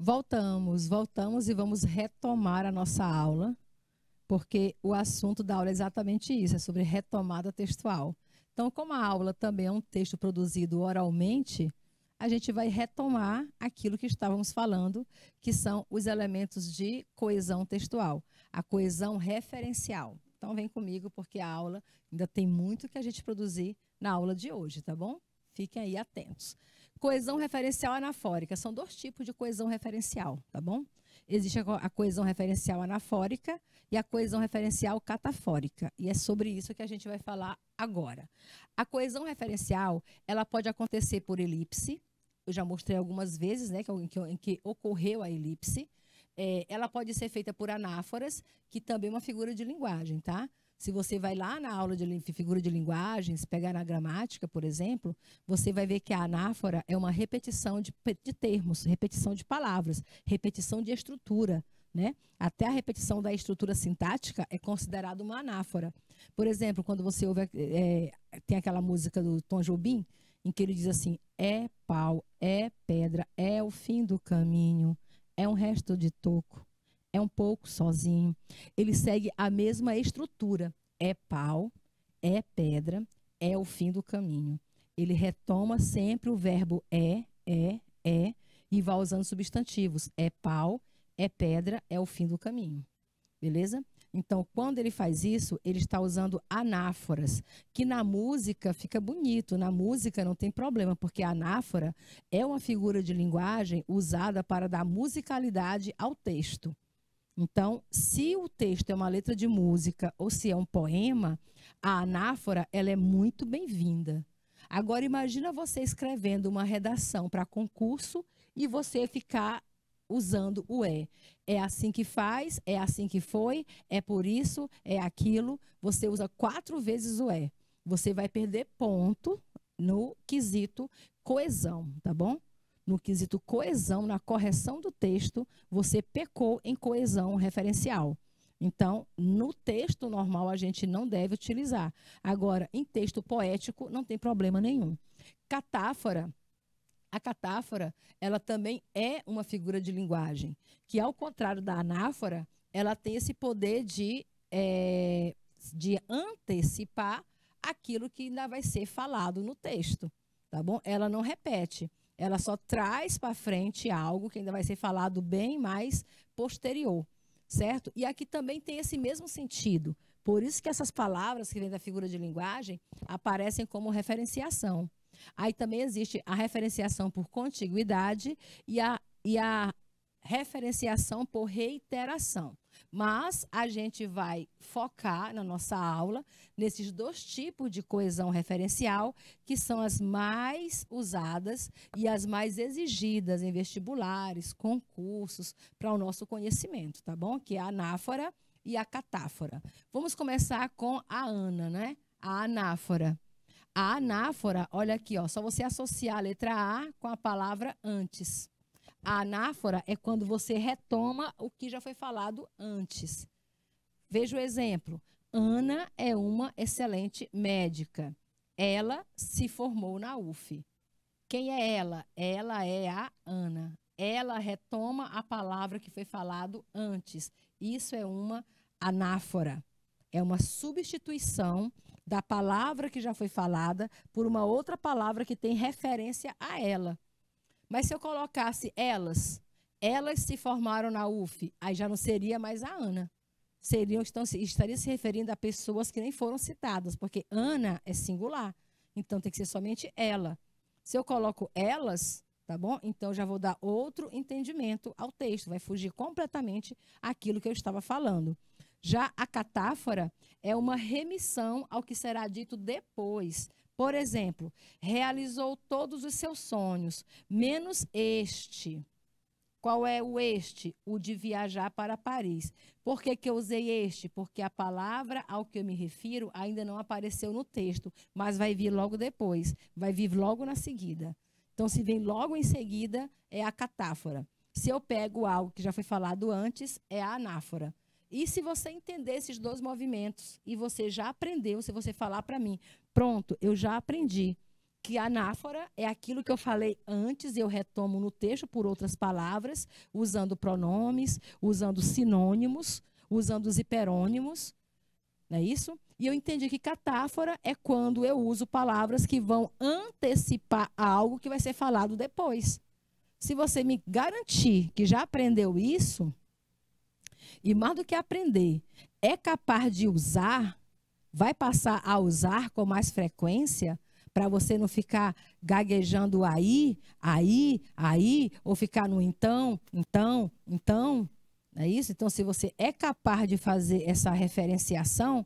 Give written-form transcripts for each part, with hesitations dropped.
Voltamos e vamos retomar a nossa aula, porque o assunto da aula é exatamente isso, é sobre retomada textual. Então, como a aula também é um texto produzido oralmente, a gente vai retomar aquilo que estávamos falando, que são os elementos de coesão textual, a coesão referencial. Então, vem comigo, porque a aula ainda tem muito que a gente produzir na aula de hoje, tá bom? Fiquem aí atentos. Coesão referencial anafórica. São dois tipos de coesão referencial, tá bom? Existe a coesão referencial anafórica e a coesão referencial catafórica. E é sobre isso que a gente vai falar agora. A coesão referencial, ela pode acontecer por elipse. Eu já mostrei algumas vezes, né, em que ocorreu a elipse. Ela pode ser feita por anáforas, que também é uma figura de linguagem, tá? Se você vai lá na aula de figura de linguagem, se pegar na gramática, por exemplo, você vai ver que a anáfora é uma repetição de termos, repetição de palavras, repetição de estrutura, né? Até a repetição da estrutura sintática é considerada uma anáfora. Por exemplo, quando você ouve, tem aquela música do Tom Jobim, em que ele diz assim, é pau, é pedra, é o fim do caminho, é um resto de toco. É um pouco sozinho. Ele segue a mesma estrutura. É pau, é pedra, é o fim do caminho. Ele retoma sempre o verbo e vai usando substantivos. É pau, é pedra, é o fim do caminho. Beleza? Então, quando ele faz isso, ele está usando anáforas, que na música fica bonito. Na música não tem problema, porque a anáfora é uma figura de linguagem usada para dar musicalidade ao texto. Então, se o texto é uma letra de música ou se é um poema, a anáfora ela é muito bem-vinda. Agora, imagina você escrevendo uma redação para concurso e você ficar usando o é. É assim que faz, é assim que foi, é por isso, é aquilo. Você usa 4 vezes o é. Você vai perder ponto no quesito coesão, tá bom? No quesito coesão, na correção do texto, você pecou em coesão referencial. Então, no texto normal, a gente não deve utilizar. Agora, em texto poético, não tem problema nenhum. Catáfora. A catáfora, ela também é uma figura de linguagem, que, ao contrário da anáfora, ela tem esse poder de antecipar aquilo que ainda vai ser falado no texto, tá bom? Ela não repete. Ela só traz para frente algo que ainda vai ser falado bem mais posterior, certo? E aqui também tem esse mesmo sentido. Por isso que essas palavras que vêm da figura de linguagem aparecem como referenciação. Aí também existe a referenciação por contiguidade e a referenciação por reiteração. Mas a gente vai focar na nossa aula nesses 2 tipos de coesão referencial, que são as mais usadas e as mais exigidas em vestibulares, concursos, para o nosso conhecimento, tá bom? Que é a anáfora e a catáfora. Vamos começar com a ana, né? A anáfora. A anáfora, olha aqui, ó, só você associar a letra A com a palavra antes. A anáfora é quando você retoma o que já foi falado antes. Veja o exemplo. Ana é uma excelente médica. Ela se formou na UF. Quem é ela? Ela é a Ana. Ela retoma a palavra que foi falado antes. Isso é uma anáfora. É uma substituição da palavra que já foi falada por uma outra palavra que tem referência a ela. Mas se eu colocasse elas se formaram na UF, aí já não seria mais a Ana. Estaria se referindo a pessoas que nem foram citadas, porque Ana é singular. Então tem que ser somente ela. Se eu coloco elas, tá bom? Então já vou dar outro entendimento ao texto, vai fugir completamente aquilo que eu estava falando. Já a catáfora é uma remissão ao que será dito depois. Por exemplo, realizou todos os seus sonhos, menos este. Qual é o este? O de viajar para Paris. Por que eu usei este? Porque a palavra ao que eu me refiro ainda não apareceu no texto, mas vai vir logo depois, vai vir logo na seguida. Então, se vem logo em seguida, é a catáfora. Se eu pego algo que já foi falado antes, é a anáfora. E se você entender esses 2 movimentos, e você já aprendeu, se você falar para mim, pronto, eu já aprendi que anáfora é aquilo que eu falei antes e eu retomo no texto por outras palavras, usando pronomes, usando sinônimos, usando os hiperônimos, não é isso? E eu entendi que catáfora é quando eu uso palavras que vão antecipar algo que vai ser falado depois. Se você me garantir que já aprendeu isso, e mais do que aprender, é capaz de usar, vai passar a usar com mais frequência, para você não ficar gaguejando aí, ou ficar no então, não é isso? Então, se você é capaz de fazer essa referenciação,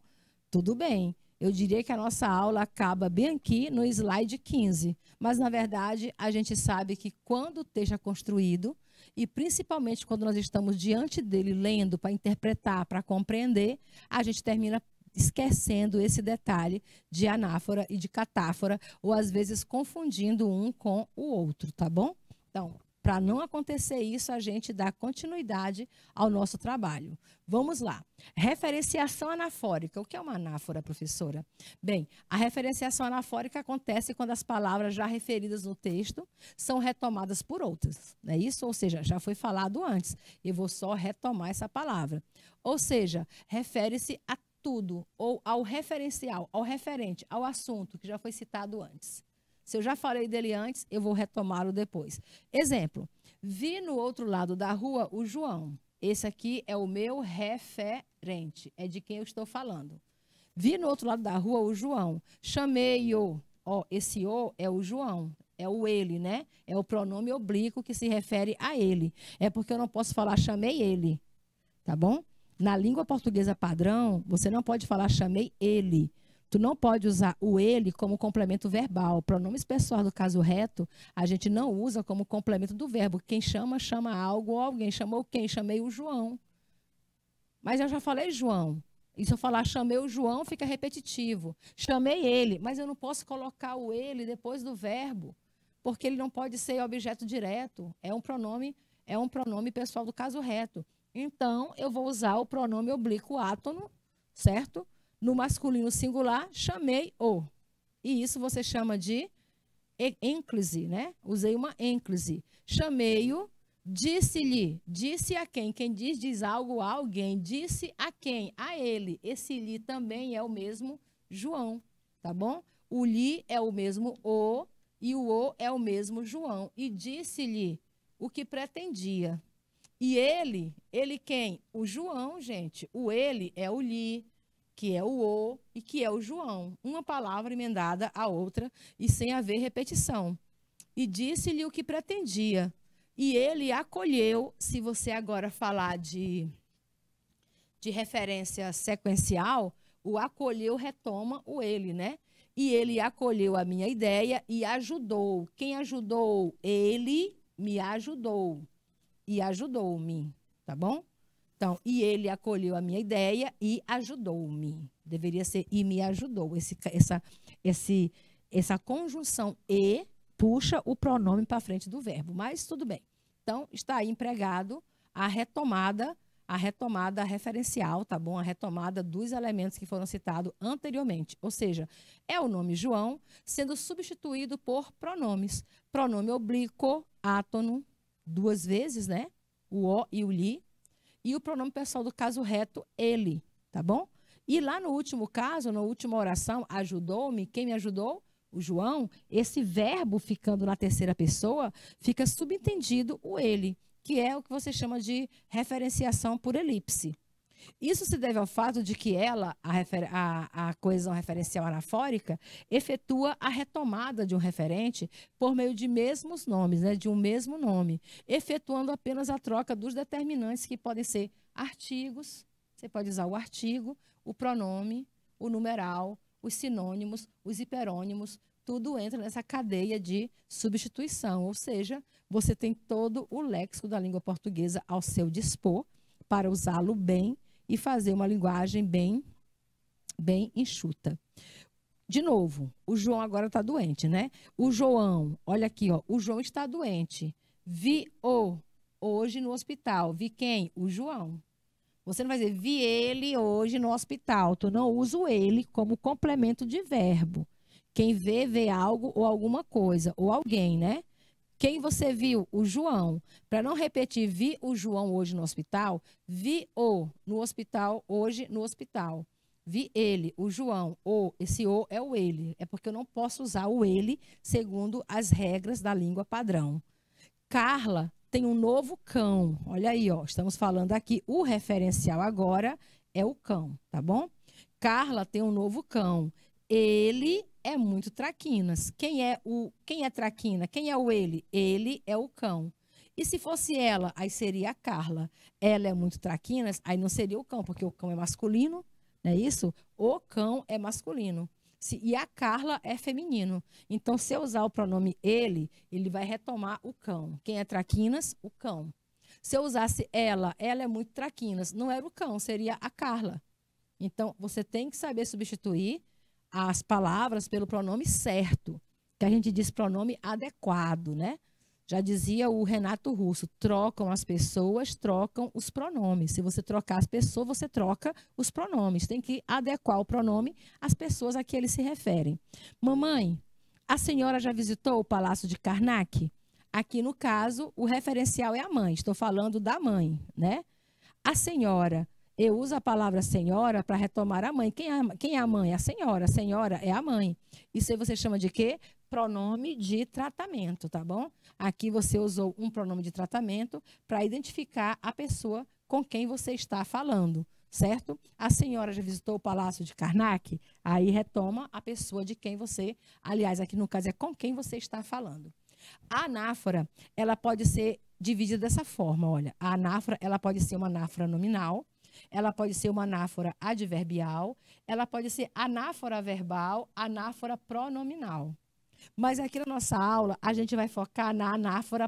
tudo bem. Eu diria que a nossa aula acaba bem aqui no slide 15. Mas, na verdade, a gente sabe que quando o texto é construído, e principalmente quando nós estamos diante dele, lendo para interpretar, para compreender, a gente termina esquecendo esse detalhe de anáfora e de catáfora, ou às vezes confundindo um com o outro, tá bom? Então, para não acontecer isso, a gente dá continuidade ao nosso trabalho. Vamos lá. Referenciação anafórica. O que é uma anáfora, professora? Bem, a referenciação anafórica acontece quando as palavras já referidas no texto são retomadas por outras. Não é isso? Ou seja, já foi falado antes. Eu vou só retomar essa palavra. Ou seja, refere-se a tudo, ou ao referencial, ao referente, ao assunto que já foi citado antes. Se eu já falei dele antes, eu vou retomá-lo depois. Exemplo, vi no outro lado da rua o João. Esse aqui é o meu referente, é de quem eu estou falando. Vi no outro lado da rua o João, chamei-o. Ó, esse o é o João, é o ele, né? É o pronome oblíquo que se refere a ele. É porque eu não posso falar chamei ele, tá bom? Na língua portuguesa padrão, você não pode falar chamei ele. Tu não pode usar o ele como complemento verbal. Pronomes pessoais do caso reto, a gente não usa como complemento do verbo. Quem chama, chama algo ou alguém. Chamou quem? Chamei o João. Mas eu já falei João. E se eu falar chamei o João, fica repetitivo. Chamei ele, mas eu não posso colocar o ele depois do verbo, porque ele não pode ser objeto direto. É um pronome pessoal do caso reto. Então, eu vou usar o pronome oblíquo átono, certo? No masculino singular, chamei-o. E isso você chama de ênclise, né? Usei uma ênclise. Chamei-o, disse-lhe. Disse a quem? Quem diz algo a alguém. Disse a quem? A ele. Esse lhe também é o mesmo João, tá bom? O lhe é o mesmo o e o é o mesmo João. E disse-lhe o que pretendia. E ele quem? O João, gente. O ele é o lhe, que é o e que é o João. Uma palavra emendada à outra e sem haver repetição. E disse-lhe o que pretendia. E ele acolheu, se você agora falar de referência sequencial, o acolheu retoma o ele, né? E ele acolheu a minha ideia e ajudou. Quem ajudou? Ele me ajudou. E ajudou-me, tá bom? Então, e ele acolheu a minha ideia e ajudou-me. Deveria ser e me ajudou. Essa conjunção e puxa o pronome para frente do verbo, mas tudo bem. Então, está aí empregado a retomada referencial, tá bom? A retomada dos elementos que foram citados anteriormente. Ou seja, é o nome João sendo substituído por pronomes. Pronome oblíquo, átono, 2 vezes, né? O o e o lhe. E o pronome pessoal do caso reto, ele, tá bom? E lá no último caso, na última oração, ajudou-me. Quem me ajudou? O João. Esse verbo ficando na terceira pessoa, fica subentendido o ele, que é o que você chama de referenciação por elipse. Isso se deve ao fato de que ela, a coesão referencial anafórica, efetua a retomada de um referente por meio de mesmos nomes, né, de um mesmo nome, efetuando apenas a troca dos determinantes que podem ser artigos, você pode usar o artigo, o pronome, o numeral, os sinônimos, os hiperônimos, tudo entra nessa cadeia de substituição, ou seja, você tem todo o léxico da língua portuguesa ao seu dispor para usá-lo bem e fazer uma linguagem bem enxuta. De novo, o João agora está doente, né? O João, olha aqui, ó, o João está doente. Vi-o hoje no hospital. Vi quem? O João. Você não vai dizer, vi ele hoje no hospital. Tu não usa o ele como complemento de verbo. Quem vê, vê algo ou alguma coisa, ou alguém, né? Quem você viu? O João. Para não repetir, vi o João hoje no hospital, vi o no hospital, hoje no hospital. Vi ele, o João, o, esse o é o ele. É porque eu não posso usar o ele segundo as regras da língua padrão. Carla tem um novo cão. Olha aí, ó, estamos falando aqui, o referencial agora é o cão, tá bom? Carla tem um novo cão. Ele é muito traquinas. Quem é traquina? Quem é o ele? Ele é o cão. E se fosse ela, aí seria a Carla. Ela é muito traquinas, aí não seria o cão, porque o cão é masculino, não é isso? O cão é masculino. E a Carla é feminino. Então, se eu usar o pronome ele vai retomar o cão. Quem é traquinas? O cão. Se eu usasse ela é muito traquinas. Não era o cão, seria a Carla. Então, você tem que saber substituir as palavras pelo pronome certo, que a gente diz pronome adequado, né? Já dizia o Renato Russo, trocam as pessoas, trocam os pronomes. Se você trocar as pessoas, você troca os pronomes. Tem que adequar o pronome às pessoas a que eles se referem. Mamãe, a senhora já visitou o Palácio de Karnak? Aqui, no caso, o referencial é a mãe. Estou falando da mãe, né? A senhora, eu uso a palavra senhora para retomar a mãe. Quem é a mãe? A senhora. A senhora é a mãe. Isso aí você chama de quê? Pronome de tratamento, tá bom? Aqui você usou um pronome de tratamento para identificar a pessoa com quem você está falando, certo? A senhora já visitou o Palácio de Karnak? Aí retoma a pessoa de quem você, aliás, aqui no caso é com quem você está falando. A anáfora, ela pode ser dividida dessa forma, olha. A anáfora, ela pode ser uma anáfora nominal, ela pode ser uma anáfora adverbial, ela pode ser anáfora verbal, anáfora pronominal. Mas aqui na nossa aula, a gente vai focar na anáfora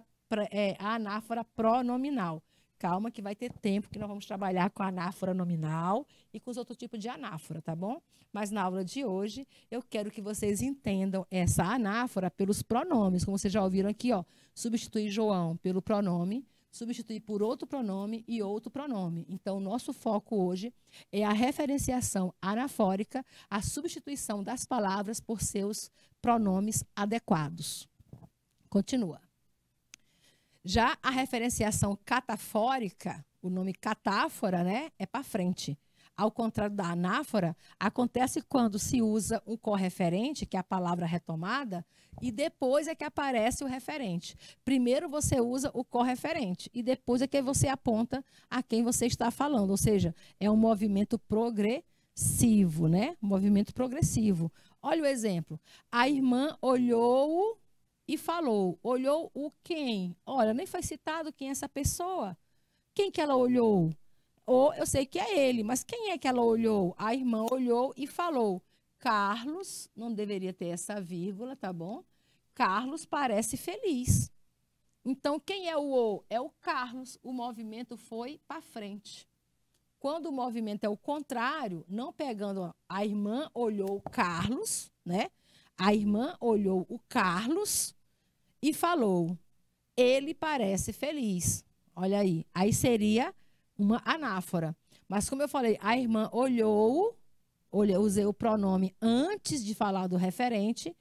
pronominal. Calma que vai ter tempo que nós vamos trabalhar com a anáfora nominal e com os outros tipos de anáfora, tá bom? Mas na aula de hoje, eu quero que vocês entendam essa anáfora pelos pronomes. Como vocês já ouviram aqui, ó, substituir João pelo pronome, substituir por outro pronome e outro pronome. Então, o nosso foco hoje é a referenciação anafórica, a substituição das palavras por seus pronomes adequados. Continua. Já a referenciação catafórica, o nome catáfora, né, é para frente. Ao contrário da anáfora, acontece quando se usa um correferente, que é a palavra retomada, e depois é que aparece o referente. Primeiro você usa o correferente e depois é que você aponta a quem você está falando. Ou seja, é um movimento progressivo, né? Um movimento progressivo. Olha o exemplo. A irmã olhou e falou. Olhou o quem? Olha, nem foi citado quem é essa pessoa. Quem que ela olhou? Ou eu sei que é ele, mas quem é que ela olhou? A irmã olhou e falou. Carlos, não deveria ter essa vírgula, tá bom? Carlos parece feliz. Então, quem é o O? É o Carlos. O movimento foi para frente. Quando o movimento é o contrário, não pegando a irmã olhou o Carlos, né? A irmã olhou o Carlos e falou, ele parece feliz. Olha aí. Aí seria uma anáfora. Mas como eu falei, a irmã olhou, usei o pronome antes de falar do referente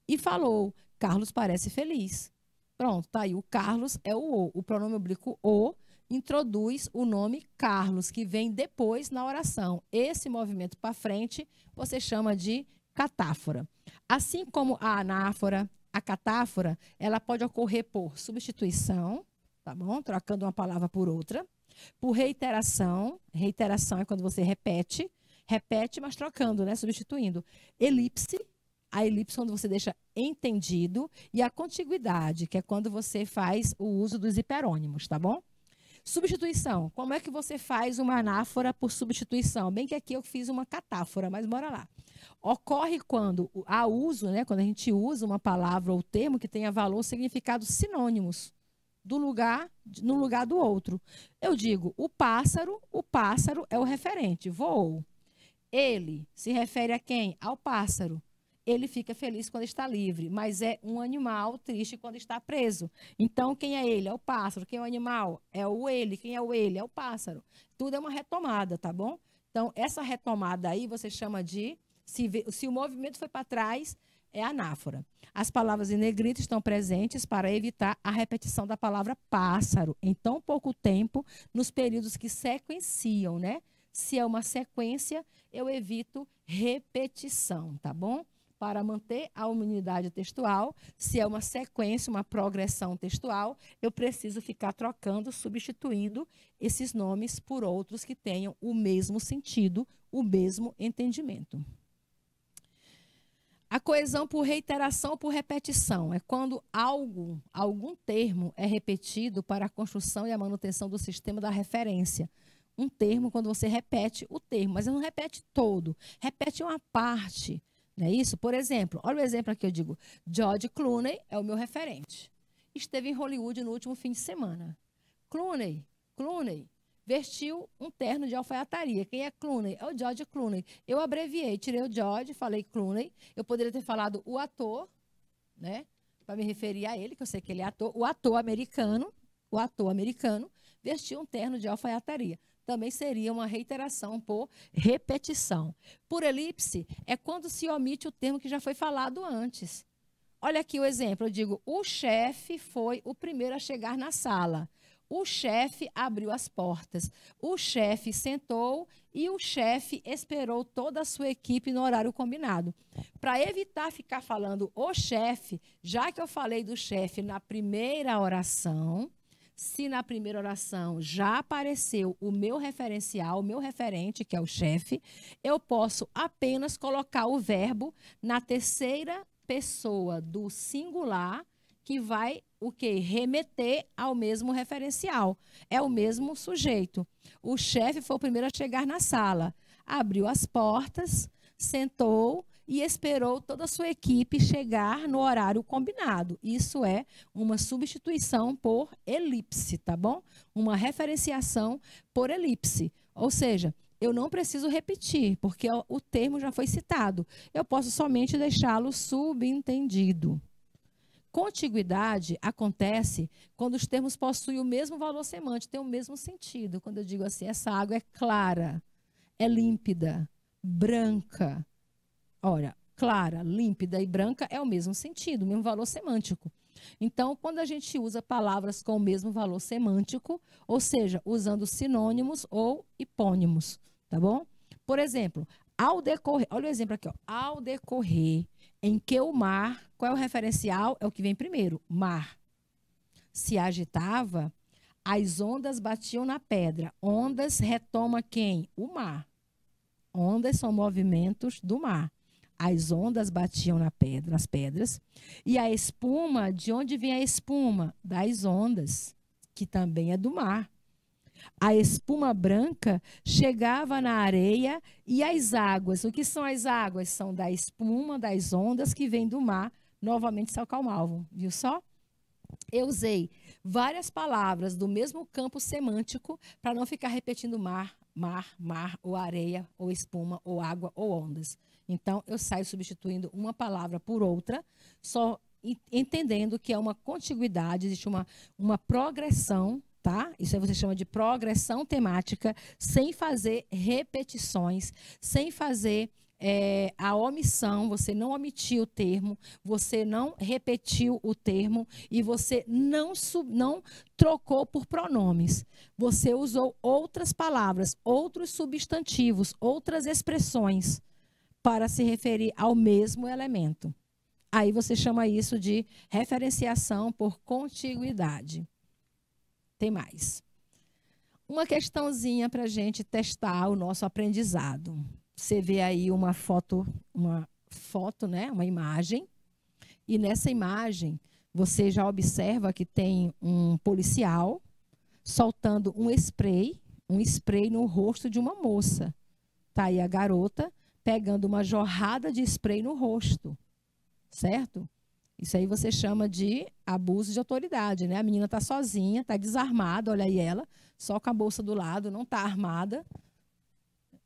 e falou, Carlos parece feliz. Pronto, tá aí. O Carlos é o O. O pronome oblíquo O introduz o nome Carlos, que vem depois na oração. Esse movimento para frente você chama de catáfora. Assim como a anáfora, a catáfora, ela pode ocorrer por substituição, tá bom? Trocando uma palavra por outra. Por reiteração. Reiteração é quando você repete, mas trocando, né? Substituindo. Elipse. A elipse, quando você deixa entendido. E a contiguidade, que é quando você faz o uso dos hiperônimos, tá bom? Substituição. Como é que você faz uma anáfora por substituição? Bem que aqui eu fiz uma catáfora, mas bora lá. Ocorre quando há uso, né? Quando a gente usa uma palavra ou termo que tenha valor ou significado sinônimos no lugar do outro. Eu digo, o pássaro é o referente, voou. Ele se refere a quem? Ao pássaro. Ele fica feliz quando está livre, mas é um animal triste quando está preso. Então, quem é ele? É o pássaro. Quem é o animal? É o ele. Quem é o ele? É o pássaro. Tudo é uma retomada, tá bom? Então, essa retomada aí você chama de... Se o movimento foi para trás, é anáfora. As palavras em negrito estão presentes para evitar a repetição da palavra pássaro em tão pouco tempo nos períodos que sequenciam, né? Se é uma sequência, eu evito repetição, tá bom? Para manter a unidade textual, se é uma sequência, uma progressão textual, eu preciso ficar trocando, substituindo esses nomes por outros que tenham o mesmo sentido, o mesmo entendimento. A coesão por reiteração ou por repetição é quando algum termo é repetido para a construção e a manutenção do sistema da referência. Um termo, quando você repete o termo, mas não repete todo, repete uma parte, não é isso? Por exemplo, olha o exemplo aqui, eu digo, George Clooney é o meu referente. Esteve em Hollywood no último fim de semana. Clooney vestiu um terno de alfaiataria. Quem é Clooney? É o George Clooney. Eu abreviei, tirei o George, falei Clooney. Eu poderia ter falado o ator, né? Para me referir a ele, que eu sei que ele é ator. O ator americano vestiu um terno de alfaiataria. Também seria uma reiteração por repetição. Por elipse, é quando se omite o termo que já foi falado antes. Olha aqui o exemplo. Eu digo, o chefe foi o primeiro a chegar na sala. O chefe abriu as portas. O chefe sentou e o chefe esperou toda a sua equipe no horário combinado. Para evitar ficar falando o chefe, já que eu falei do chefe na primeira oração, se na primeira oração já apareceu o meu referencial, o meu referente, que é o chefe, eu posso apenas colocar o verbo na terceira pessoa do singular, que vai o quê? Remeter ao mesmo referencial. É o mesmo sujeito. O chefe foi o primeiro a chegar na sala. Abriu as portas, sentou e esperou toda a sua equipe chegar no horário combinado. Isso é uma substituição por elipse, tá bom? Uma referenciação por elipse. Ou seja, eu não preciso repetir, porque o termo já foi citado. Eu posso somente deixá-lo subentendido. Contiguidade acontece quando os termos possuem o mesmo valor semântico, têm o mesmo sentido. Quando eu digo assim, essa água é clara, é límpida, branca. Olha, clara, límpida e branca é o mesmo sentido, o mesmo valor semântico. Então, quando a gente usa palavras com o mesmo valor semântico, ou seja, usando sinônimos ou hipônimos, tá bom? Por exemplo, ao decorrer, olha o exemplo aqui, ó, ao decorrer em que o mar, qual é o referencial? É o que vem primeiro, mar. Se agitava, as ondas batiam na pedra. Ondas retoma quem? O mar. Ondas são movimentos do mar. As ondas batiam nas pedras. E a espuma, de onde vem a espuma? Das ondas, que também é do mar. A espuma branca chegava na areia e as águas. O que são as águas? São da espuma, das ondas que vêm do mar, novamente se acalmavam. Viu só? Eu usei várias palavras do mesmo campo semântico para não ficar repetindo mar, ou areia, ou espuma, ou água, ou ondas. Então, eu saio substituindo uma palavra por outra, só entendendo que é uma contiguidade, existe uma progressão, tá? Isso aí você chama de progressão temática, sem fazer repetições, sem fazer a omissão, você não omitiu o termo, você não repetiu o termo e você não trocou por pronomes. Você usou outras palavras, outros substantivos, outras expressões para se referir ao mesmo elemento. Aí você chama isso de referenciação por contiguidade. Tem mais. Uma questãozinha para a gente testar o nosso aprendizado. Você vê aí uma foto, né? Uma imagem. E nessa imagem, você já observa que tem um policial soltando um spray no rosto de uma moça. Tá aí a garota pegando uma jorrada de spray no rosto, certo? Isso aí você chama de abuso de autoridade, né? A menina está sozinha, está desarmada, olha aí ela, só com a bolsa do lado, não está armada,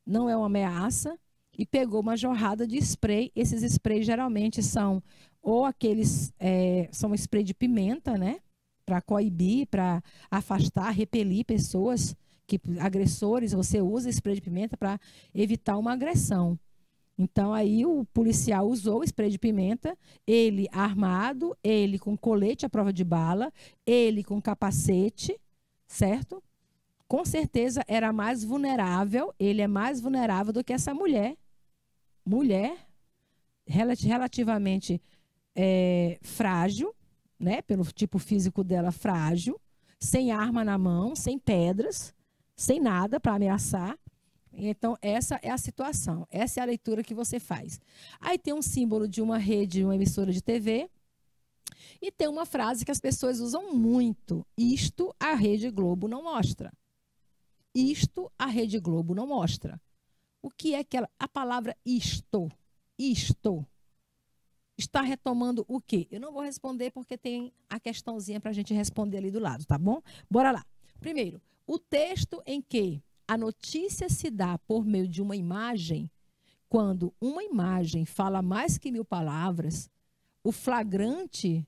não é uma ameaça, e pegou uma jorrada de spray. Esses sprays geralmente são ou aqueles, são spray de pimenta, né? Para coibir, para afastar, repelir pessoas, agressores, você usa spray de pimenta para evitar uma agressão. Então, aí o policial usou o spray de pimenta, ele armado, ele com colete à prova de bala, ele com capacete, certo? Com certeza era mais vulnerável, ele é mais vulnerável do que essa mulher. Mulher, relativamente frágil, né? Pelo tipo físico dela, frágil, sem arma na mão, sem pedras, sem nada para ameaçar. Então, essa é a situação, essa é a leitura que você faz. Aí tem um símbolo de uma rede, uma emissora de TV, e tem uma frase que as pessoas usam muito: isto a Rede Globo não mostra. Isto a Rede Globo não mostra. O que é a palavra isto? Isto está retomando o quê? Eu não vou responder porque tem a questãozinha para a gente responder ali do lado, tá bom? Bora lá. Primeiro, o texto em que a notícia se dá por meio de uma imagem, quando uma imagem fala mais que 1000 palavras, o flagrante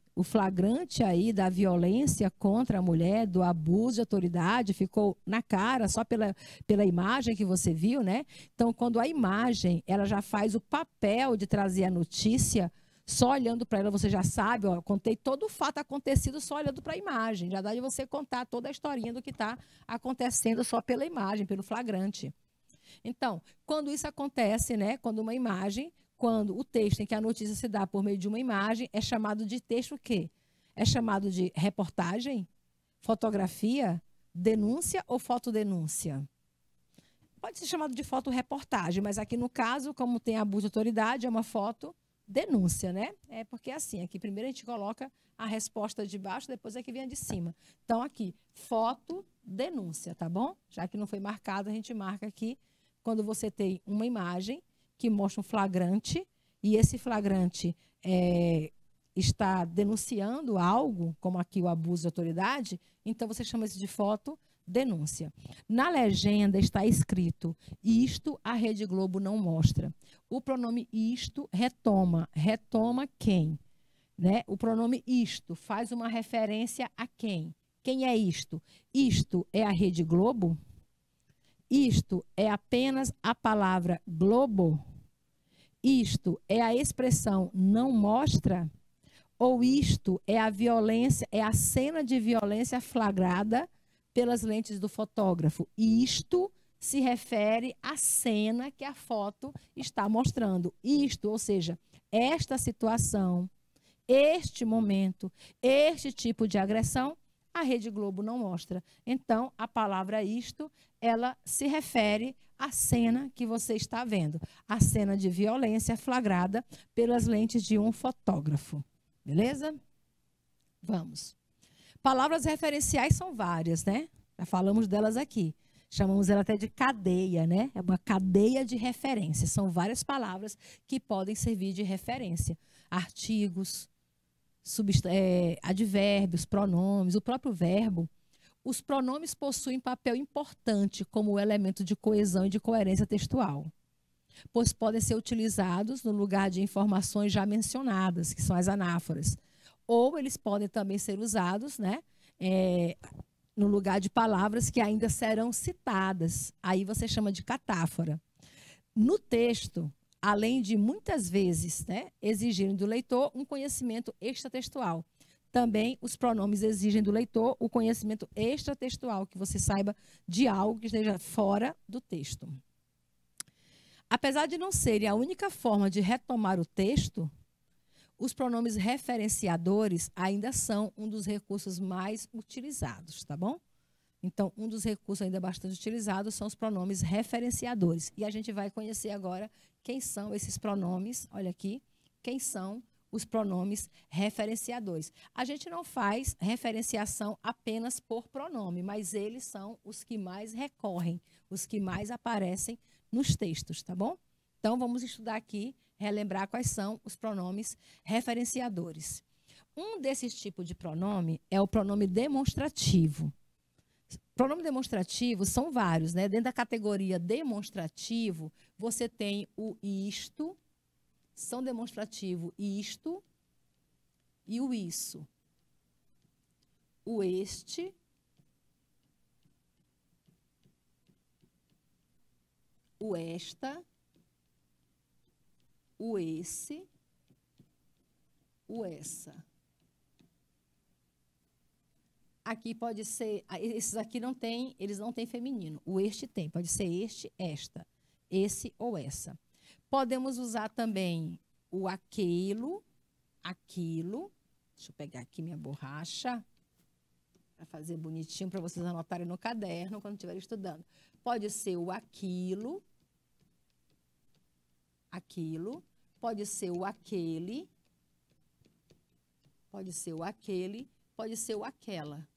aí da violência contra a mulher, do abuso de autoridade, ficou na cara só pela imagem que você viu, né? Então, quando a imagem, ela já faz o papel de trazer a notícia, só olhando para ela você já sabe, ó, contei todo o fato acontecido só olhando para a imagem. Já dá de você contar toda a historinha do que está acontecendo só pela imagem, pelo flagrante. Então, quando isso acontece, né? Quando o texto em que a notícia se dá por meio de uma imagem, é chamado de texto o quê? É chamado de reportagem, fotografia, denúncia ou fotodenúncia? Pode ser chamado de fotoreportagem, mas aqui no caso, como tem abuso de autoridade, é uma fotodenúncia, né? É porque é assim, aqui primeiro a gente coloca a resposta de baixo, depois é que vem a de cima. Então, aqui, fotodenúncia, tá bom? Já que não foi marcado, a gente marca aqui quando você tem uma imagem que mostra um flagrante, e esse flagrante está denunciando algo, como aqui o abuso de autoridade, então você chama isso de fotodenúncia. Na legenda está escrito: isto a Rede Globo não mostra. O pronome isto retoma quem? Né? O pronome isto faz uma referência a quem? Quem é isto? Isto é a Rede Globo? Isto é apenas a palavra Globo? Isto é a expressão não mostra? Ou isto é a violência, é a cena de violência flagrada pelas lentes do fotógrafo? E isto se refere à cena que a foto está mostrando. Isto, ou seja, esta situação, este momento, este tipo de agressão, a Rede Globo não mostra. Então, a palavra isto, ela se refere à cena que você está vendo, a cena de violência flagrada pelas lentes de um fotógrafo. Beleza? Vamos. Palavras referenciais são várias, né? Já falamos delas aqui. Chamamos ela até de cadeia, né? É uma cadeia de referência. São várias palavras que podem servir de referência. Artigos, advérbios, pronomes, o próprio verbo. Os pronomes possuem papel importante como elemento de coesão e de coerência textual, pois podem ser utilizados no lugar de informações já mencionadas, que são as anáforas. Ou eles podem também ser usados, né, no lugar de palavras que ainda serão citadas. Aí você chama de catáfora. No texto, além de muitas vezes, né, exigirem do leitor um conhecimento extratextual, também os pronomes exigem do leitor o conhecimento extratextual, que você saiba de algo que esteja fora do texto. Apesar de não serem a única forma de retomar o texto, os pronomes referenciadores ainda são um dos recursos mais utilizados, tá bom? Então, um dos recursos ainda bastante utilizados são os pronomes referenciadores. E a gente vai conhecer agora quem são esses pronomes. Olha aqui, quem são os pronomes referenciadores. A gente não faz referenciação apenas por pronome, mas eles são os que mais recorrem, os que mais aparecem nos textos, tá bom? Então, vamos estudar aqui, relembrar quais são os pronomes referenciadores. Um desses tipos de pronome é o pronome demonstrativo. Pronome demonstrativo são vários, né? Dentro da categoria demonstrativo, você tem o isto, são demonstrativo isto e o isso. O este, o esta o esse, o essa. Aqui pode ser, esses aqui não tem, eles não têm feminino. O este tem, pode ser este, esta, esse ou essa. Podemos usar também o aquilo, aquilo. Deixa eu pegar aqui minha borracha para fazer bonitinho para vocês anotarem no caderno quando estiverem estudando. Pode ser o aquilo, aquilo. Pode ser o aquele, pode ser o aquele, pode ser o aquela.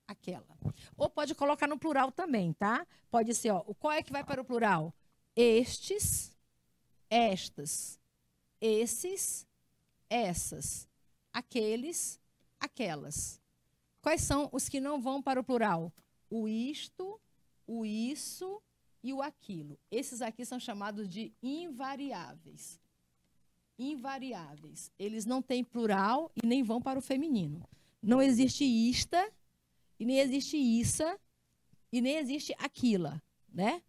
Aquela. Ou pode colocar no plural também, tá? Pode ser, ó, qual é que vai para o plural? Estes, estas, esses, essas, aqueles, aquelas. Quais são os que não vão para o plural? O isto, o isso e o aquilo. Esses aqui são chamados de invariáveis. Invariáveis. Eles não têm plural e nem vão para o feminino. Não existe ista, e nem existe issa, e nem existe aquila, né?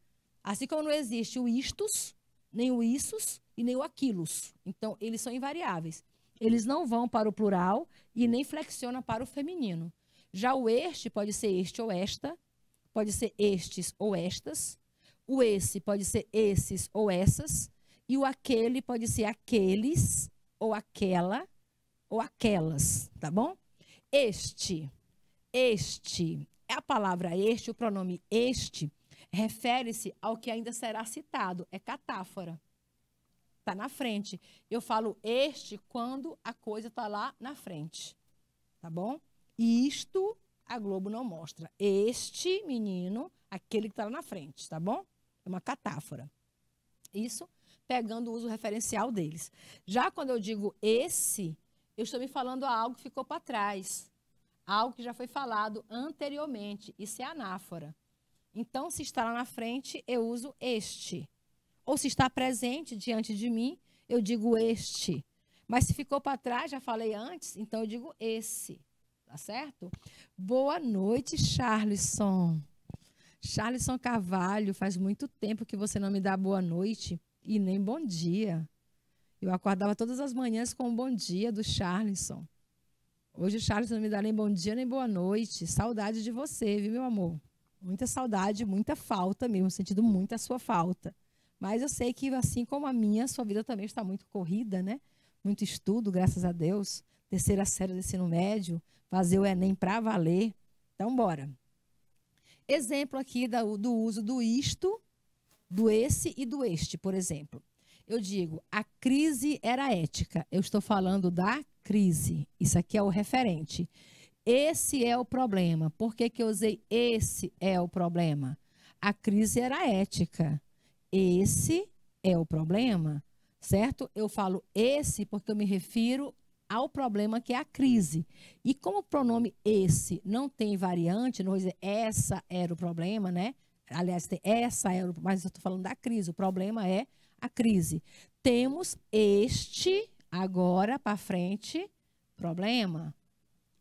Assim como não existe o istos, nem o issos e nem o aquilos. Então, eles são invariáveis. Eles não vão para o plural e nem flexionam para o feminino. Já o este pode ser este ou esta, pode ser estes ou estas. O esse pode ser esses ou essas. E o aquele pode ser aqueles ou aquela ou aquelas, tá bom? Este, a palavra este, o pronome este, refere-se ao que ainda será citado, é catáfora. Está na frente. Eu falo este quando a coisa está lá na frente, tá bom? Isto a Globo não mostra. Este menino, aquele que está lá na frente, tá bom? É uma catáfora. Isso pegando o uso referencial deles. Já quando eu digo esse, eu estou me falando a algo que ficou para trás. Algo que já foi falado anteriormente. Isso é anáfora. Então, se está lá na frente, eu uso este. Ou se está presente diante de mim, eu digo este. Mas se ficou para trás, já falei antes, então eu digo esse. Tá certo? Boa noite, Charlisson. Charlisson Carvalho, faz muito tempo que você não me dá boa noite e nem bom dia. Eu acordava todas as manhãs com um bom dia do Charlisson. Hoje o Charlisson não me dá nem bom dia nem boa noite. Saudade de você, viu, meu amor? Muita saudade, muita falta mesmo, sentindo muito a sua falta. Mas eu sei que, assim como a minha, a sua vida também está muito corrida, né? Muito estudo, graças a Deus. Terceira série do ensino médio, fazer o Enem para valer. Então, bora. Exemplo aqui do uso do isto, do esse e do este, por exemplo. Eu digo, a crise era ética. Eu estou falando da crise. Isso aqui é o referente. Esse é o problema. Por que que eu usei esse é o problema? A crise era ética. Esse é o problema, certo? Eu falo esse porque eu me refiro ao problema que é a crise. E como o pronome esse não tem variante, não vou dizer essa era o problema, né? Aliás, tem essa era o, mas eu estou falando da crise. O problema é a crise. Temos este, agora para frente, problema.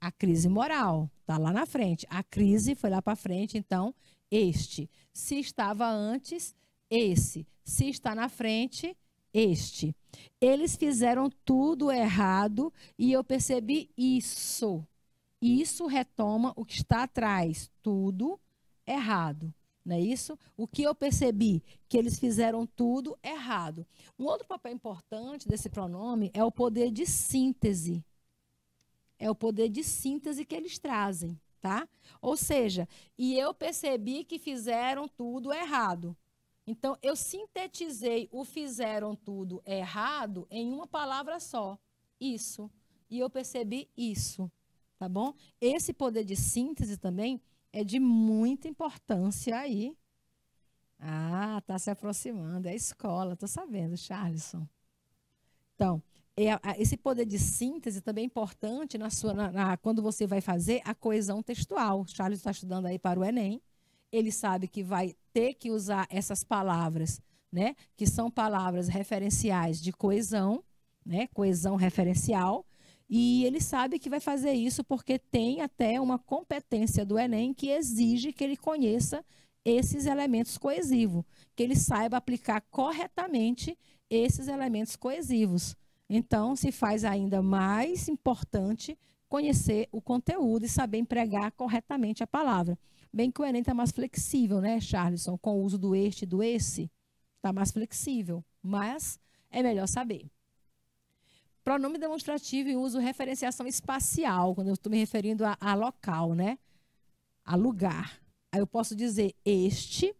A crise moral está lá na frente. A crise foi lá para frente, então, este. Se estava antes, esse. Se está na frente, este. Eles fizeram tudo errado e eu percebi isso. Isso retoma o que está atrás. Tudo errado. Não é isso? O que eu percebi? Que eles fizeram tudo errado. Um outro papel importante desse pronome é o poder de síntese. É o poder de síntese que eles trazem, tá? Ou seja, e eu percebi que fizeram tudo errado. Então, eu sintetizei o fizeram tudo errado em uma palavra só. Isso. E eu percebi isso, tá bom? Esse poder de síntese também é de muita importância aí. Ah, está se aproximando. É a escola, estou sabendo, Charlisson. Então, esse poder de síntese também é importante quando você vai fazer a coesão textual. O Charlisson está estudando aí para o Enem. Ele sabe que vai ter que usar essas palavras, né? Que são palavras referenciais de coesão, né? Coesão referencial. E ele sabe que vai fazer isso porque tem até uma competência do Enem que exige que ele conheça esses elementos coesivos, que ele saiba aplicar corretamente esses elementos coesivos. Então, se faz ainda mais importante conhecer o conteúdo e saber empregar corretamente a palavra. Bem que o Enem está mais flexível, né, Charleston? Com o uso do este e do esse, está mais flexível, mas é melhor saber. Pronome demonstrativo e uso referenciação espacial, quando eu estou me referindo a local, né? A lugar. Aí eu posso dizer este,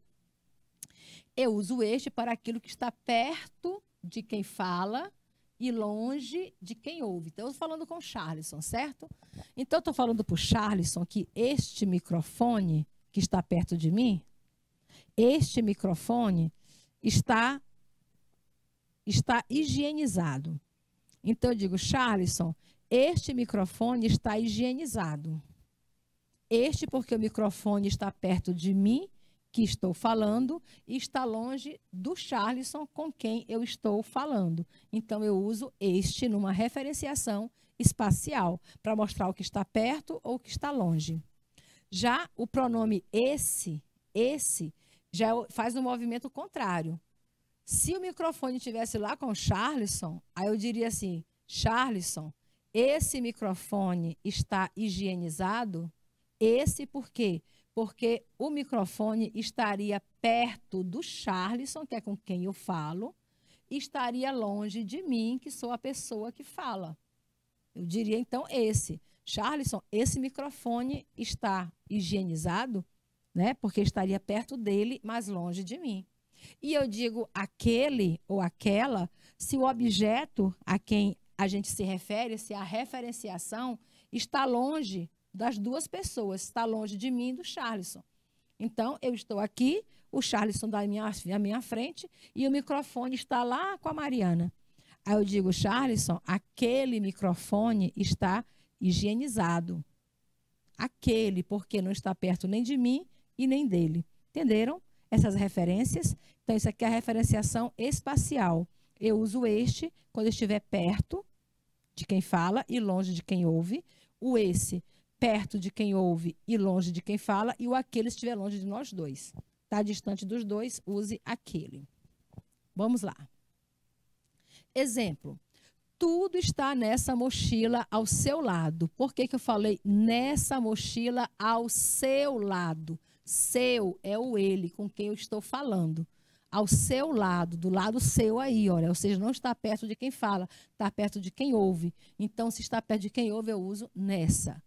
eu uso este para aquilo que está perto de quem fala e longe de quem ouve. Então, eu estou falando com o Charleston, certo? Então, eu estou falando para o Charleston que este microfone que está perto de mim, este microfone está higienizado. Então, eu digo, Charleston, este microfone está higienizado. Este porque o microfone está perto de mim, que estou falando, e está longe do Charleston com quem eu estou falando. Então, eu uso este numa referenciação espacial, para mostrar o que está perto ou o que está longe. Já o pronome esse já faz um movimento contrário. Se o microfone estivesse lá com o Charleston, aí eu diria assim, Charleston, esse microfone está higienizado? Esse por quê? Porque o microfone estaria perto do Charleston, que é com quem eu falo, e estaria longe de mim, que sou a pessoa que fala. Eu diria, então, esse. Charleston, esse microfone está higienizado, né? Porque estaria perto dele, mas longe de mim. E eu digo aquele ou aquela, se o objeto a quem a gente se refere, se a referenciação está longe das duas pessoas, está longe de mim e do Charleston. Então, eu estou aqui, o Charleston da minha frente e o microfone está lá com a Mariana. Aí eu digo, Charleston, aquele microfone está higienizado. Aquele, porque não está perto nem de mim e nem dele. Entenderam essas referências? Então, isso aqui é a referenciação espacial. Eu uso este quando eu estiver perto de quem fala e longe de quem ouve. O esse, perto de quem ouve e longe de quem fala. E o aquele, se estiver longe de nós dois. Está distante dos dois, use aquele. Vamos lá. Exemplo. Tudo está nessa mochila ao seu lado. Por que eu falei nessa mochila ao seu lado? Seu é o ele com quem eu estou falando. Ao seu lado, do lado seu aí, olha. Ou seja, não está perto de quem fala, está perto de quem ouve. Então, se está perto de quem ouve, eu uso nessa.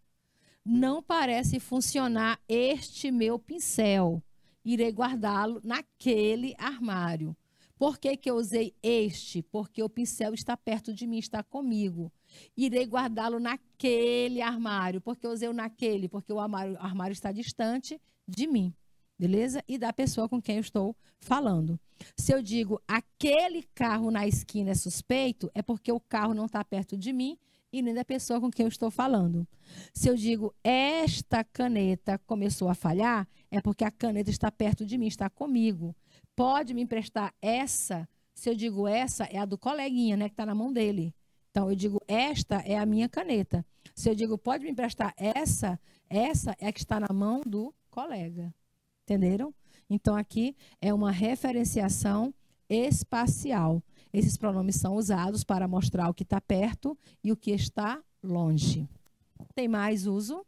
Não parece funcionar este meu pincel. Irei guardá-lo naquele armário. Por que eu usei este? Porque o pincel está perto de mim, está comigo. Irei guardá-lo naquele armário. Por que eu usei o naquele? Porque o armário está distante de mim. Beleza? E da pessoa com quem eu estou falando. Se eu digo aquele carro na esquina é suspeito, é porque o carro não está perto de mim e nem da pessoa com quem eu estou falando. Se eu digo esta caneta começou a falhar, é porque a caneta está perto de mim, está comigo. Pode me emprestar essa? Se eu digo essa, é a do coleguinha, né, que está na mão dele. Então, eu digo esta é a minha caneta. Se eu digo pode me emprestar essa é a que está na mão do colega. Entenderam? Então, aqui é uma referenciação espacial. Esses pronomes são usados para mostrar o que está perto e o que está longe. Tem mais uso?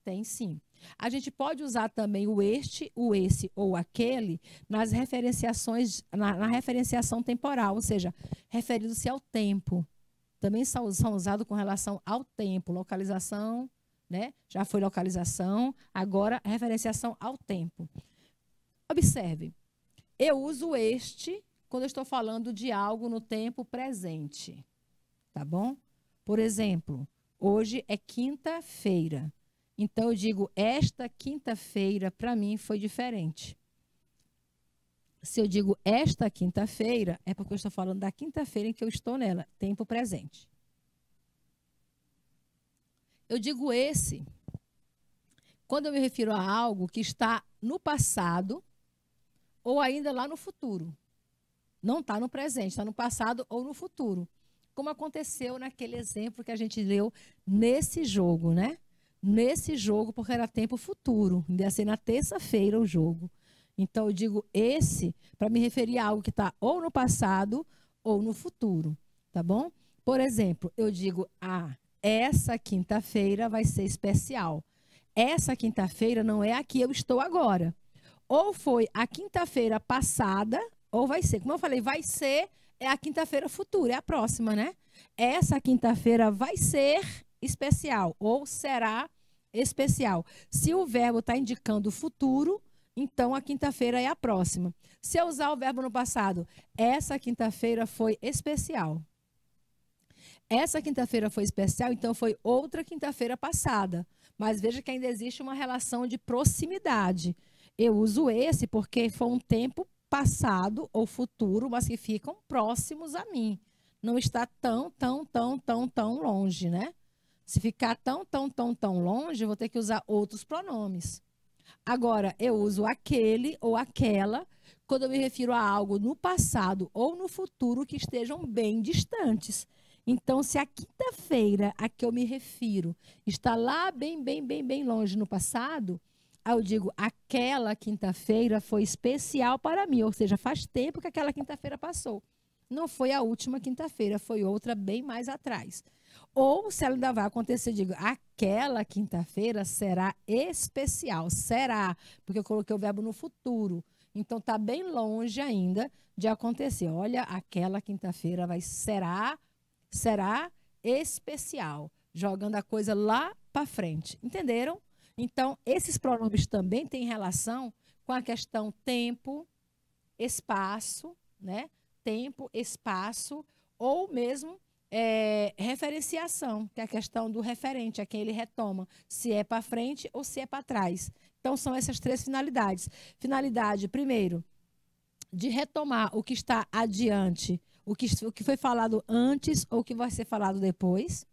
Tem sim. A gente pode usar também o este, o esse ou aquele nas referenciações, na referenciação temporal, ou seja, referindo-se ao tempo. Também são usados com relação ao tempo, localização, né? Já foi localização, agora referenciação ao tempo. Observe, eu uso este quando eu estou falando de algo no tempo presente, tá bom? Por exemplo, hoje é quinta-feira. Então, eu digo, esta quinta-feira, para mim, foi diferente. Se eu digo esta quinta-feira, é porque eu estou falando da quinta-feira em que eu estou nela, tempo presente. Eu digo esse quando eu me refiro a algo que está no passado ou ainda lá no futuro. Não está no presente, está no passado ou no futuro. Como aconteceu naquele exemplo que a gente leu nesse jogo, né? nesse jogo, porque era tempo futuro. Ia ser na terça-feira o jogo. Então, eu digo esse para me referir a algo que está ou no passado ou no futuro, tá bom? Por exemplo, eu digo, essa quinta-feira vai ser especial. Essa quinta-feira não é a que eu estou agora. Ou foi a quinta-feira passada, ou vai ser. Como eu falei, vai ser é a quinta-feira futura, é a próxima, né? Essa quinta-feira vai ser especial, ou será especial. Se o verbo está indicando o futuro, então a quinta-feira é a próxima. Se eu usar o verbo no passado, essa quinta-feira foi especial. Essa quinta-feira foi especial, então foi outra quinta-feira passada. Mas veja que ainda existe uma relação de proximidade. Eu uso esse porque foi um tempo passado ou futuro, mas que ficam próximos a mim. Não está tão longe, né? Se ficar tão longe, eu vou ter que usar outros pronomes. Agora, eu uso aquele ou aquela quando eu me refiro a algo no passado ou no futuro que estejam bem distantes. Então, se a quinta-feira a que eu me refiro está lá bem longe no passado, aí eu digo, aquela quinta-feira foi especial para mim, ou seja, faz tempo que aquela quinta-feira passou. Não foi a última quinta-feira, foi outra bem mais atrás. Ou, se ela ainda vai acontecer, eu digo, aquela quinta-feira será especial. Será, porque eu coloquei o verbo no futuro. Então, está bem longe ainda de acontecer. Olha, aquela quinta-feira será especial, jogando a coisa lá para frente. Entenderam? Então, esses pronomes também têm relação com a questão tempo, espaço, né? Tempo, espaço, ou mesmo referenciação, que é a questão do referente, a quem ele retoma, se é para frente ou se é para trás. Então, são essas três finalidades. Finalidade, primeiro, de retomar o que está adiante, o que foi falado antes ou o que vai ser falado depois,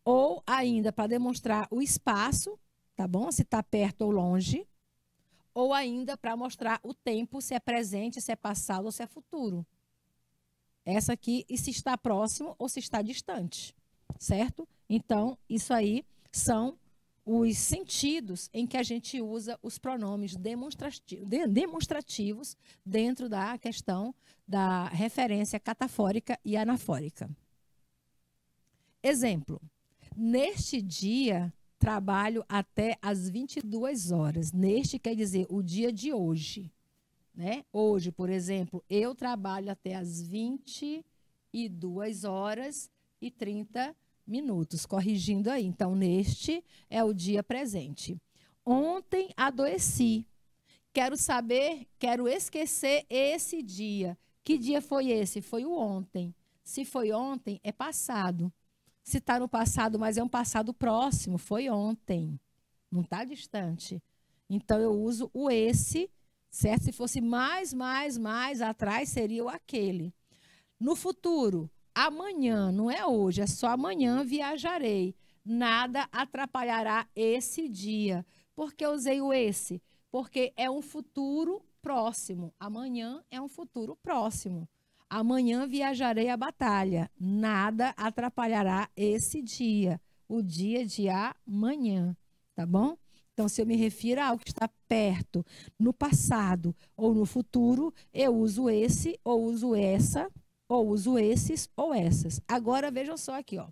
ou ainda para demonstrar o espaço, tá bom? Se está perto ou longe, ou ainda para mostrar o tempo, se é presente, se é passado ou se é futuro. Essa aqui, e se está próximo ou se está distante, certo? Então, isso aí são os sentidos em que a gente usa os pronomes demonstrativos dentro da questão da referência catafórica e anafórica. Exemplo, neste dia trabalho até às 22 horas. Neste quer dizer o dia de hoje. Né? Hoje, por exemplo, eu trabalho até às 22 horas e 30 minutos, corrigindo aí. Então, neste é o dia presente. Ontem adoeci. Quero esquecer esse dia. Que dia foi esse? Foi o ontem. Se foi ontem, é passado. Se está no passado, mas é um passado próximo, foi ontem. Não está distante. Então, eu uso o esse, certo? Se fosse mais atrás, seria o aquele. No futuro, amanhã, não é hoje, é só amanhã viajarei. Nada atrapalhará esse dia. Por que eu usei o esse? Porque é um futuro próximo. Amanhã é um futuro próximo. Amanhã viajarei à batalha. Nada atrapalhará esse dia. O dia de amanhã, tá bom? Então, se eu me refiro a algo que está perto, no passado ou no futuro, eu uso esse, ou uso essa, ou uso esses ou essas. Agora, vejam só aqui, ó.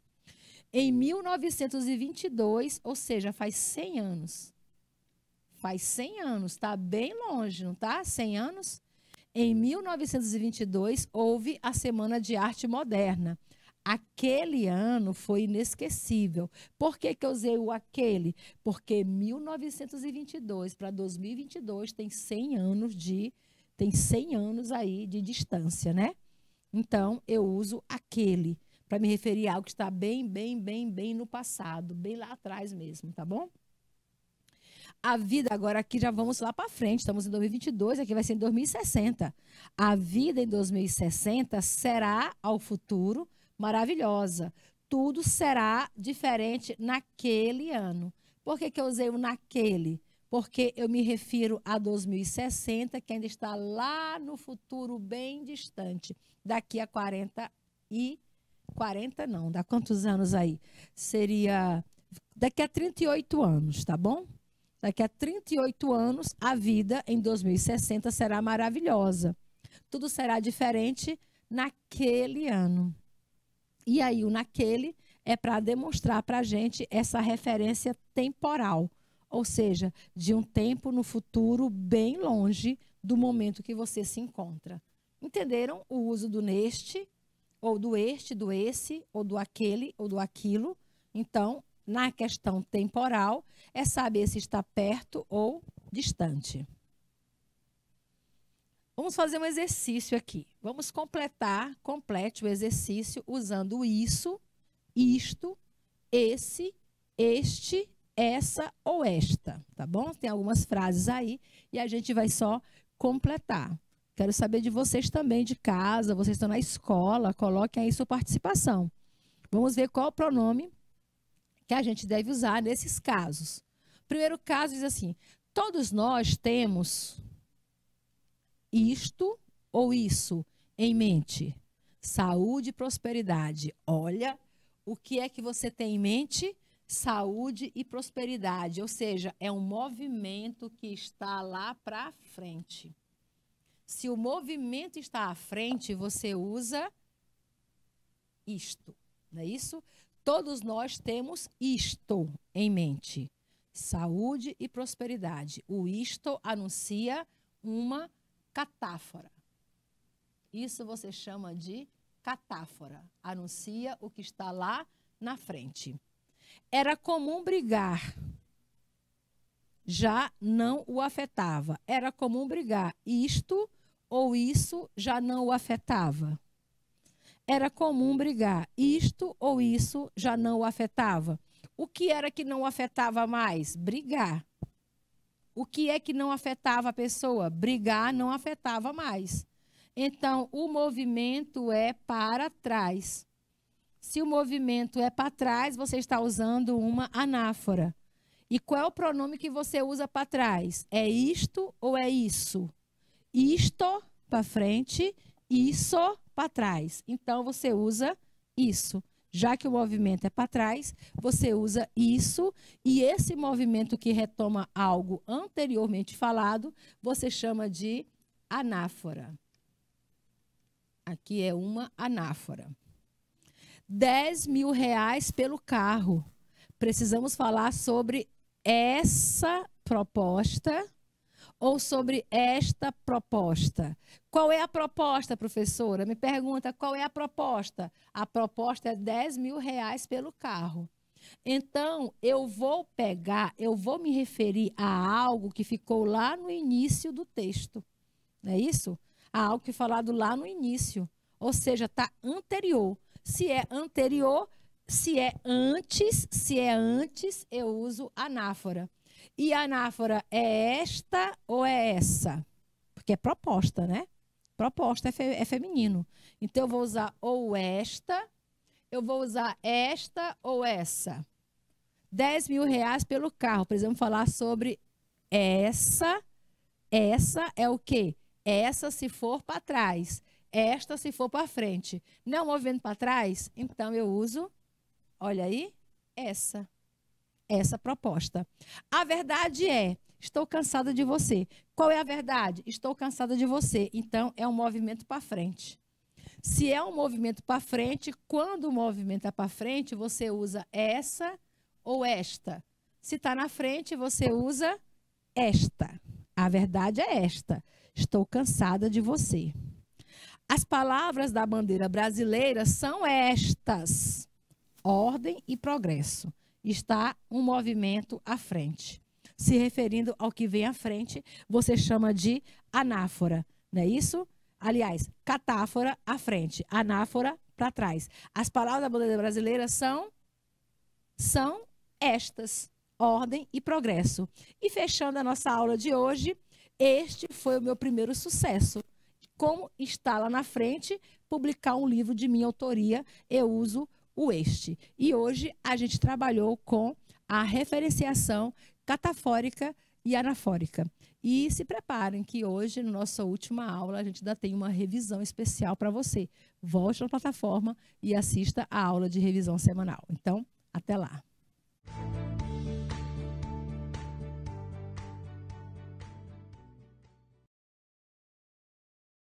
Em 1922, ou seja, faz 100 anos. Faz 100 anos, está bem longe, não está? 100 anos? Em 1922, houve a Semana de Arte Moderna. Aquele ano foi inesquecível. Por que eu usei o aquele? Porque 1922 para 2022 tem 100 anos aí de distância, né? Então, eu uso aquele para me referir a algo que está bem no passado, bem lá atrás mesmo, tá bom? A vida, agora aqui já vamos lá para frente, estamos em 2022, aqui vai ser em 2060. A vida em 2060 será, ao futuro, maravilhosa. Tudo será diferente naquele ano. Por que eu usei o naquele? Porque eu me refiro a 2060, que ainda está lá no futuro bem distante. Daqui a 40 não, dá quantos anos aí? Seria Daqui a 38 anos, tá bom? Daqui a 38 anos, a vida em 2060 será maravilhosa. Tudo será diferente naquele ano. E aí, o naquele é para demonstrar para a gente essa referência temporal. Ou seja, de um tempo no futuro bem longe do momento que você se encontra. Entenderam o uso do neste, ou do este, do esse, ou do aquele, ou do aquilo? Então, na questão temporal, é saber se está perto ou distante. Vamos fazer um exercício aqui. Vamos complete o exercício usando isso, isto, esse, este, essa ou esta, tá bom? Tem algumas frases aí e a gente vai só completar. Quero saber de vocês também de casa, vocês estão na escola, coloquem aí sua participação. Vamos ver qual o pronome que a gente deve usar nesses casos. O primeiro caso diz assim: todos nós temos isto ou isso em mente. Saúde e prosperidade. Olha, o que é que você tem em mente? Saúde e prosperidade. Ou seja, é um movimento que está lá para frente. Se o movimento está à frente, você usa isto, não é isso? Todos nós temos isto em mente. Saúde e prosperidade. O isto anuncia uma catáfora. Isso você chama de catáfora. Anuncia o que está lá na frente. Era comum brigar. Já não o afetava. Era comum brigar. Isto ou isso já não o afetava. Era comum brigar. Isto ou isso já não o afetava. O que era que não o afetava mais? Brigar. O que é que não afetava a pessoa? Brigar não afetava mais. Então, o movimento é para trás. Se o movimento é para trás, você está usando uma anáfora. E qual é o pronome que você usa para trás? É isto ou é isso? Isto para frente, isso para trás. Então, você usa isso. Já que o movimento é para trás, você usa isso. E esse movimento que retoma algo anteriormente falado, você chama de anáfora. Aqui é uma anáfora. 10 mil reais pelo carro. Precisamos falar sobre essa proposta ou sobre esta proposta? Qual é a proposta, professora? Me pergunta, qual é a proposta? A proposta é 10 mil reais pelo carro. Então, eu vou me referir a algo que ficou lá no início do texto. Não é isso? A algo que falado lá no início. Ou seja, está anterior. Se é anterior, se é antes, eu uso anáfora. E a anáfora é esta ou é essa? Porque é proposta, né? Proposta é feminino. Então, eu vou usar ou esta, eu vou usar esta ou essa. 10 mil reais pelo carro. Precisamos falar sobre essa. Essa é o quê? Essa se for para trás. Esta se for para frente. Não movendo para trás? Então, eu uso, olha aí, essa proposta. A verdade é, estou cansada de você. Qual é a verdade? Estou cansada de você. Então, é um movimento para frente. Se é um movimento para frente, quando o movimento é para frente, você usa essa ou esta. Se está na frente, você usa esta. A verdade é esta. Estou cansada de você. As palavras da bandeira brasileira são estas: ordem e progresso. Está um movimento à frente. Se referindo ao que vem à frente, você chama de anáfora, não é isso? Aliás, catáfora à frente, anáfora para trás. As palavras da bandeira brasileira são estas: ordem e progresso. E fechando a nossa aula de hoje, este foi o meu primeiro sucesso. Como está lá na frente, publicar um livro de minha autoria, eu uso o este. E hoje a gente trabalhou com a referenciação catafórica e anafórica. E se preparem que hoje, na nossa última aula, a gente ainda tem uma revisão especial para você. Volte na plataforma e assista a aula de revisão semanal. Então, até lá.